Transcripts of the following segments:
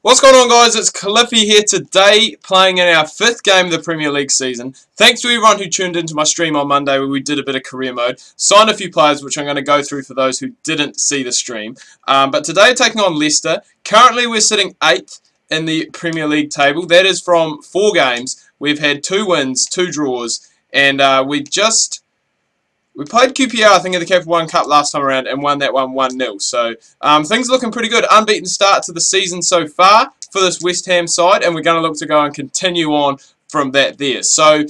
What's going on, guys? It's Cliffy here today, playing in our 5th game of the Premier League season. Thanks to everyone who tuned into my stream on Monday where we did a bit of career mode. Signed a few players, which I'm going to go through for those who didn't see the stream. But today, taking on Leicester. Currently, we're sitting 8th in the Premier League table. That is from 4 games. We've had 2 wins, 2 draws, and we played QPR, I think, in the Capital One Cup last time around and won that one 1-0. So things are looking pretty good. Unbeaten start to the season so far for this West Ham side, and we're going to look to go and continue on from that there. So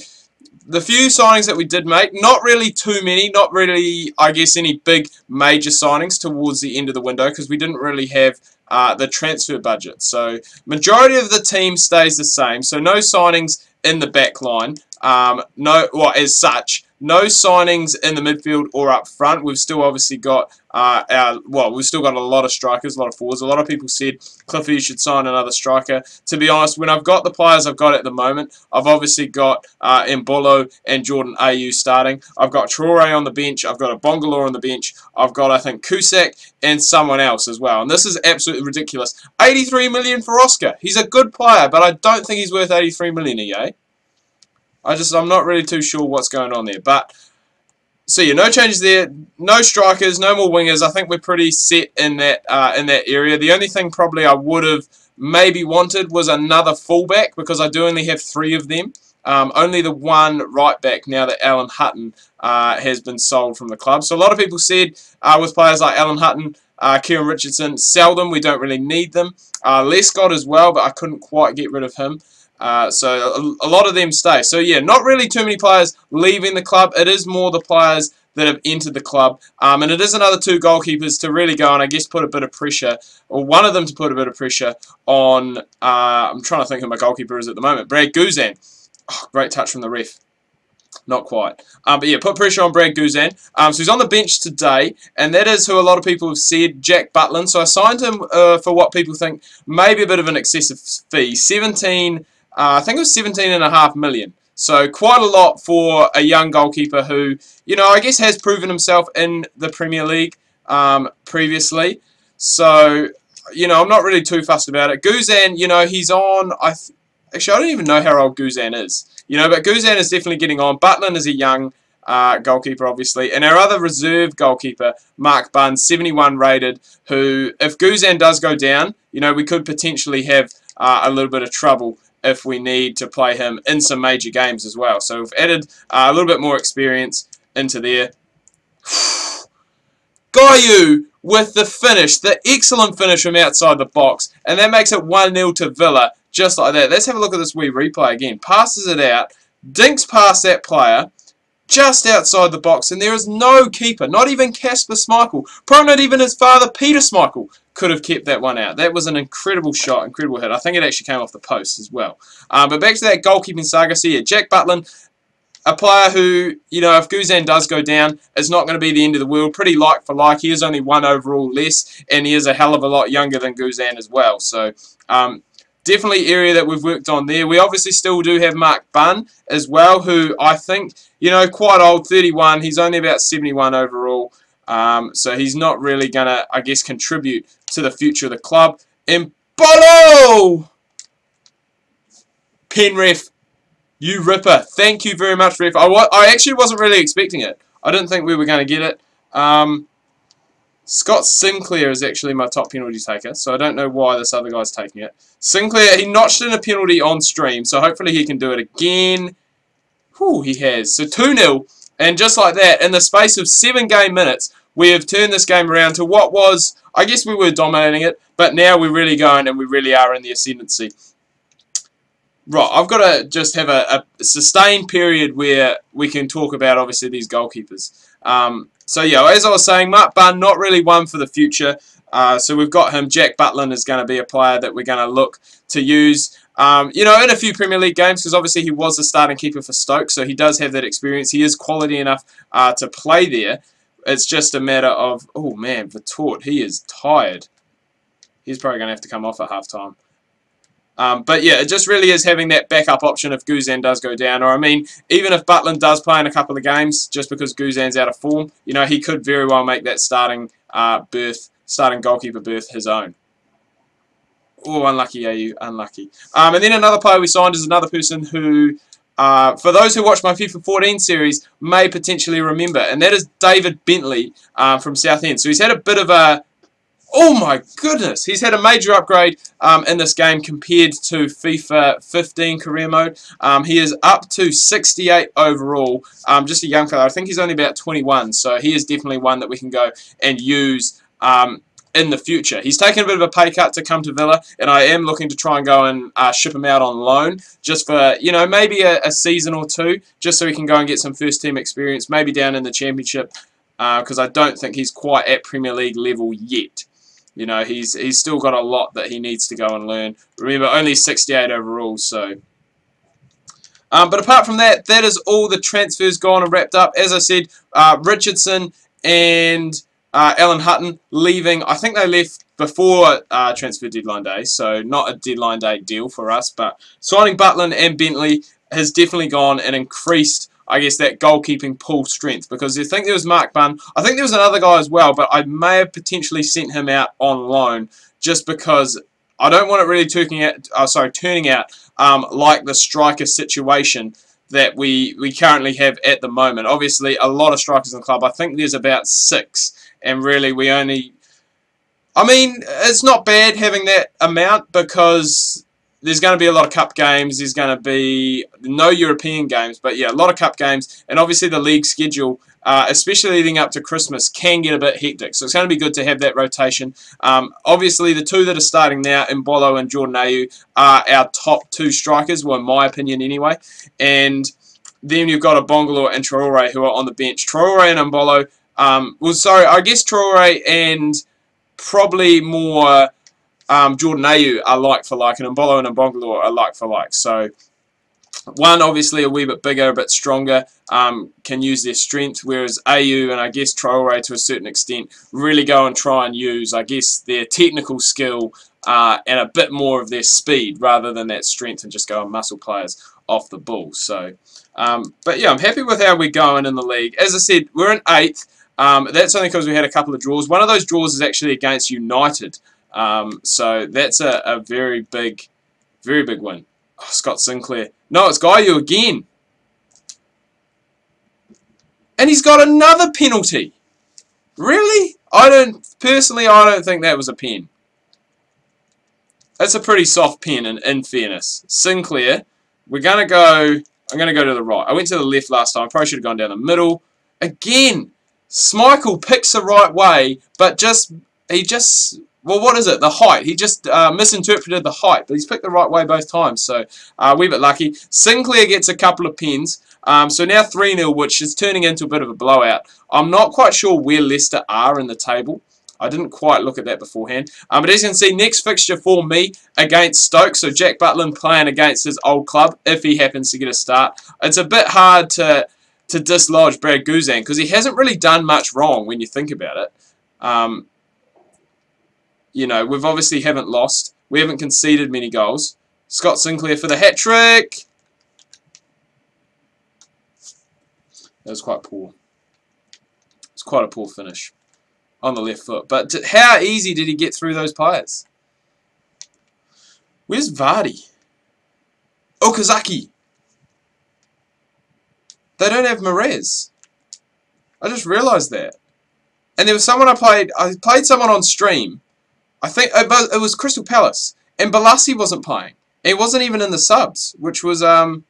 the few signings that we did make, not really too many, not really, I guess, any big major signings towards the end of the window because we didn't really have the transfer budget. So majority of the team stays the same. So no signings in the back line, as such. No signings in the midfield or up front. We've still obviously got we've still got a lot of strikers, a lot of forwards. A lot of people said, Cliffy, you should sign another striker. To be honest, when I've got the players I've got at the moment, I've obviously got Mbolo and Jordan Ayew starting. I've got Traore on the bench. I've got a Bongalore on the bench. I've got, I think, Cusack and someone else as well. And this is absolutely ridiculous. 83 million for Oscar. He's a good player, but I don't think he's worth 83 million a year. I'm not really too sure what's going on there. But, so yeah, no changes there. No strikers, no more wingers. I think we're pretty set in that area. The only thing probably I would have maybe wanted was another fullback because I do only have 3 of them. Only the one right back now that Alan Hutton has been sold from the club. So a lot of people said with players like Alan Hutton, Kieran Richardson, sell them. We don't really need them. Lescott as well, but I couldn't quite get rid of him. So a lot of them stay. So yeah, not really too many players leaving the club. It is more the players that have entered the club. And it is another 2 goalkeepers to really go and I guess put a bit of pressure, or one of them to put a bit of pressure on, I'm trying to think who my goalkeeper is at the moment, Brad Guzan. Oh, great touch from the ref. Not quite. But yeah, put pressure on Brad Guzan. So he's on the bench today, and that is who a lot of people have said, Jack Butland. So I signed him for what people think maybe a bit of an excessive fee. I think it was 17.5 million. So quite a lot for a young goalkeeper who, you know, I guess has proven himself in the Premier League previously. So, you know, I'm not really too fussed about it. Guzan, you know, he's on, actually, I don't even know how old Guzan is. You know, but Guzan is definitely getting on. Butland is a young goalkeeper, obviously. And our other reserve goalkeeper, Mark Bunn, 71 rated, who, if Guzan does go down, you know, we could potentially have a little bit of trouble if we need to play him in some major games as well. So we've added a little bit more experience into there. Gayu with the finish, the excellent finish from outside the box. And that makes it 1-0 to Villa, just like that. Let's have a look at this wee replay again. Passes it out, dinks past that player, just outside the box, and there is no keeper, not even Kasper Schmeichel, probably not even his father, Peter Schmeichel, could have kept that one out. That was an incredible shot, incredible hit. I think it actually came off the post as well. But back to that goalkeeping saga. So yeah, Jack Butland, a player who, you know, if Guzan does go down, it's not going to be the end of the world. Pretty like for like. He is only 1 overall less, and he is a hell of a lot younger than Guzan as well. So definitely area that we've worked on there. We obviously still do have Mark Bunn as well, who I think, you know, quite old, 31. He's only about 71 overall. So he's not really going to, I guess, contribute to the future of the club. Mbolo! Pen ref, you ripper. Thank you very much, ref. I actually wasn't really expecting it. I didn't think we were going to get it. Scott Sinclair is actually my top penalty taker, so I don't know why this other guy's taking it. Sinclair, he notched in a penalty on stream, so hopefully he can do it again. Whew, he has. So 2-0, and just like that, in the space of 7 game minutes, we have turned this game around to what was, I guess we were dominating it, but now we're really going and we really are in the ascendancy. Right, I've got to just have a sustained period where we can talk about, obviously, these goalkeepers. So, yeah, as I was saying, Mark Bunn, not really one for the future. So we've got him. Jack Butland is going to be a player that we're going to look to use, you know, in a few Premier League games, because obviously he was the starting keeper for Stoke, so he does have that experience. He is quality enough to play there. It's just a matter of, oh, man, Vertort, he is tired. He's probably going to have to come off at half-time. But yeah, it just really is having that backup option if Guzan does go down. Or I mean, even if Butland does play in a couple of games, just because Guzan's out of form, you know, he could very well make that starting goalkeeper berth his own. Oh, unlucky, AU, unlucky. And then another player we signed is another person who, for those who watch my FIFA 14 series, may potentially remember, and that is David Bentley from Southend. So he's had a bit of a... Oh my goodness, he's had a major upgrade in this game compared to FIFA 15 career mode. He is up to 68 overall, just a young fella. I think he's only about 21, so he is definitely one that we can go and use in the future. He's taken a bit of a pay cut to come to Villa, and I am looking to try and go and ship him out on loan, just for, you know, maybe a season or two, just so he can go and get some first team experience, maybe down in the Championship, because I don't think he's quite at Premier League level yet. You know, he's still got a lot that he needs to go and learn. Remember, only 68 overall, so... but apart from that, that is all the transfers gone and wrapped up. As I said, Richardson and Alan Hutton leaving. I think they left before transfer deadline day, so not a deadline day deal for us. But signing Butland and Bentley has definitely gone and increased, I guess, that goalkeeping pool strength, because I think there was Mark Bunn. I think there was another guy as well, but I may have potentially sent him out on loan just because I don't want it really turning out like the striker situation that we currently have at the moment. Obviously, a lot of strikers in the club. I think there's about 6, and really we only... I mean, it's not bad having that amount because... There's going to be a lot of cup games. There's going to be no European games. But yeah, a lot of cup games. And obviously the league schedule, especially leading up to Christmas, can get a bit hectic. So it's going to be good to have that rotation. Obviously the two that are starting now, Mbolo and Jordan Ayew, are our top 2 strikers, well in my opinion anyway. And then you've got a Bongalore and Traore who are on the bench. Traore and Mbolo, I guess Traore and probably more... Jordan Ayew are like for like, and Mbolo and Bongalore are like for like. So one obviously a wee bit bigger, a bit stronger, can use their strength, whereas Ayew and I guess Traore to a certain extent really go and try and use, I guess, their technical skill and a bit more of their speed rather than that strength and just go and muscle players off the ball. So, but yeah, I'm happy with how we're going in the league. As I said, we're in 8th. That's only because we had a couple of draws. One of those draws is actually against United. So that's a very big win. Oh, Scott Sinclair. No, it's Gayu again. And he's got another penalty. Really? Personally, I don't think that was a pen. That's a pretty soft pen in fairness. Sinclair, I'm going to go to the right. I went to the left last time. Probably should have gone down the middle. Again, Schmeichel picks the right way, but well, what is it? The height. He just misinterpreted the height, but he's picked the right way both times, so a wee bit lucky. Sinclair gets a couple of pens, so now 3-0, which is turning into a bit of a blowout. I'm not quite sure where Leicester are in the table. I didn't quite look at that beforehand. But as you can see, next fixture for me against Stoke, so Jack Butland playing against his old club, if he happens to get a start. It's a bit hard to dislodge Brad Guzan, because he hasn't really done much wrong when you think about it. You know, we've obviously haven't lost. We haven't conceded many goals. Scott Sinclair for the hat-trick. That was quite poor. It's quite a poor finish on the left foot. But how easy did he get through those players? Where's Vardy? Okazaki. They don't have Marez. I just realised that. And there was someone I played someone on stream. I think it was Crystal Palace, and Balassi wasn't playing. He wasn't even in the subs, which was oh,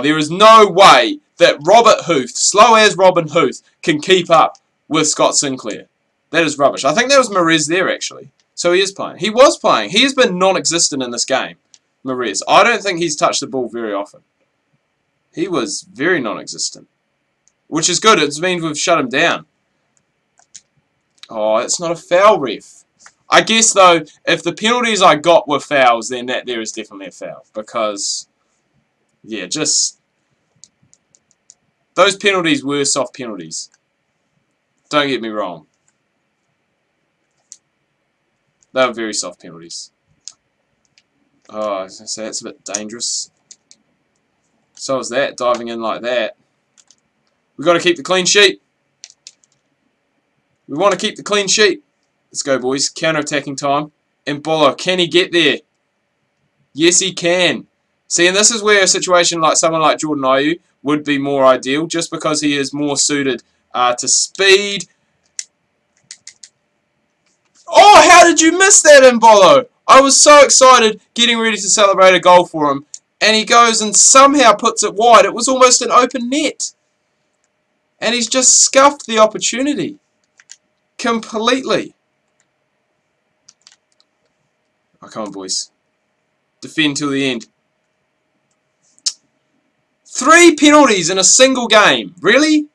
there is no way that Robert Huth, slow as Robin Huth, can keep up with Scott Sinclair. That is rubbish. I think that was Marez there actually, so he is playing. He was playing. He has been non-existent in this game, Marez. I don't think he's touched the ball very often. He was very non-existent, which is good. It means we've shut him down. Oh, it's not a foul, ref. I guess, though, if the penalties I got were fouls, then there is definitely a foul. Because, yeah, just... those penalties were soft penalties. Don't get me wrong. They were very soft penalties. Oh, I was going to say, that's a bit dangerous. So is that, diving in like that. We've got to keep the clean sheet. We want to keep the clean sheet. Let's go, boys. Counter-attacking time. Embolo, can he get there? Yes, he can. See, and this is where a situation like someone like Jordan Ayew would be more ideal, just because he is more suited to speed. Oh, how did you miss that, Embolo? I was so excited, getting ready to celebrate a goal for him, and he goes and somehow puts it wide. It was almost an open net. And he's just scuffed the opportunity. Completely. Oh, come on, boys. Defend till the end. 3 penalties in a single game. Really?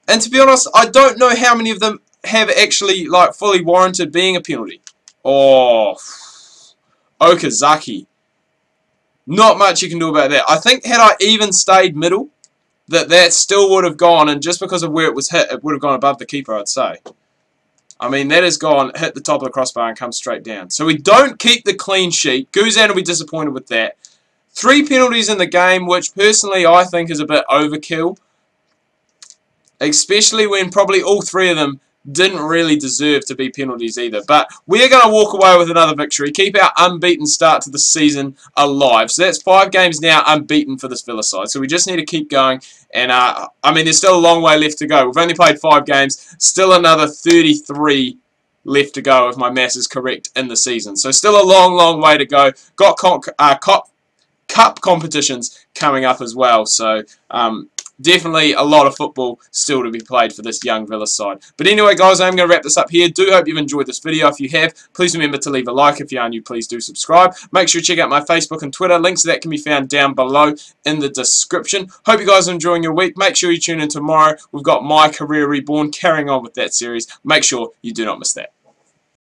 And to be honest, I don't know how many of them have actually like fully warranted being a penalty. Oh, Okazaki. Not much you can do about that. I think had I even stayed middle, that still would have gone, and just because of where it was hit, it would have gone above the keeper, I'd say. I mean, that has gone, hit the top of the crossbar and come straight down. So we don't keep the clean sheet. Guzan will be disappointed with that. 3 penalties in the game, which personally I think is a bit overkill. Especially when probably all 3 of them didn't really deserve to be penalties either. But we're going to walk away with another victory. Keep our unbeaten start to the season alive. So that's 5 games now unbeaten for this Villa side. So we just need to keep going. And, I mean, there's still a long way left to go. We've only played 5 games. Still another 33 left to go, if my maths is correct, in the season. So still a long, long way to go. Got cup competitions coming up as well. So, definitely a lot of football still to be played for this young Villa side. But anyway, guys, I'm going to wrap this up here. Do hope you've enjoyed this video. If you have, please remember to leave a like. If you are new, please do subscribe. Make sure you check out my Facebook and Twitter. Links to that can be found down below in the description. Hope you guys are enjoying your week. Make sure you tune in tomorrow. We've got My Career Reborn carrying on with that series. Make sure you do not miss that.